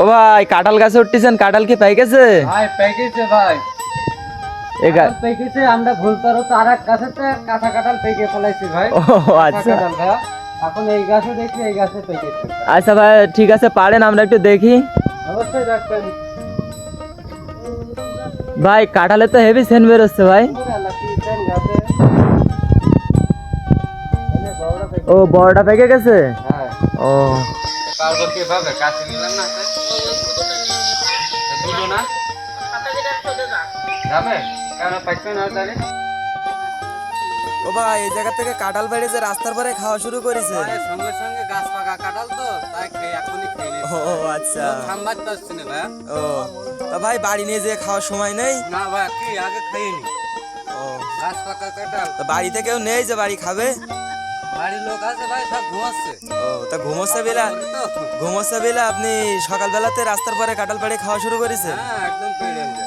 ও ভাই কাঁঠাল গাছে উঠতেছেন, কাঁঠাল কি পাই গেছে? ভাই পেকেছে ভাই, কাঁঠাল পেকেছে। আমরা ভুল করো তো আর এক গাছেতে কাঁচা কাঁঠাল পেকে ফেলাইছি ভাই। ও কাঁচা আচ্ছা কাঁঠাল ভাই, এখন এই গাছে দেখছি এই গাছে পেকেছে। আচ্ছা ভাই ঠিক আছে, পারেন আমরা একটু দেখি। অবশ্যই দেখবেন। ভাই কাঁঠালে তো হেভি সেন্ট বেরোচ্ছে ভাই। গাছে এনে বড়টা পেকে। ও বড়টা পেকে গেছে। হ্যাঁ, ও পারবো কিভাবে? কাছে নিলাম না দুটো না যাবে, কেন পাইছো না তাহলে? ও ভাই এই জায়গা থেকে কাঁঠাল বেড়েছে, রাস্তার পরে খাওয়া শুরু করেছে। সঙ্গে সঙ্গে গাছ পাকা কাঁঠাল তো তাই এখনই খেয়ে নিই। ও আচ্ছা। সামবার তো আসছে না ভাই। ও তা ভাই বাড়ি নিয়ে যেয়ে খাওয়ার সময় নেই? না ভাই, কি আগে খাইয়ে নি ও গাছ পাকা কাঁঠাল। তা বাড়িতে কেউ নেই যে বাড়ি খাবে? বাড়ির লোক আছে ভাই, সব ঘুমাচ্ছে। ও তা ঘুমোচ্ছে বেলা, তো ঘুমোচ্ছে বেলা আপনি সকালবেলাতে রাস্তার পরে কাঁঠাল পেড়ে খাওয়া শুরু করেছে? হ্যাঁ, একদম পেয়ে যাবে।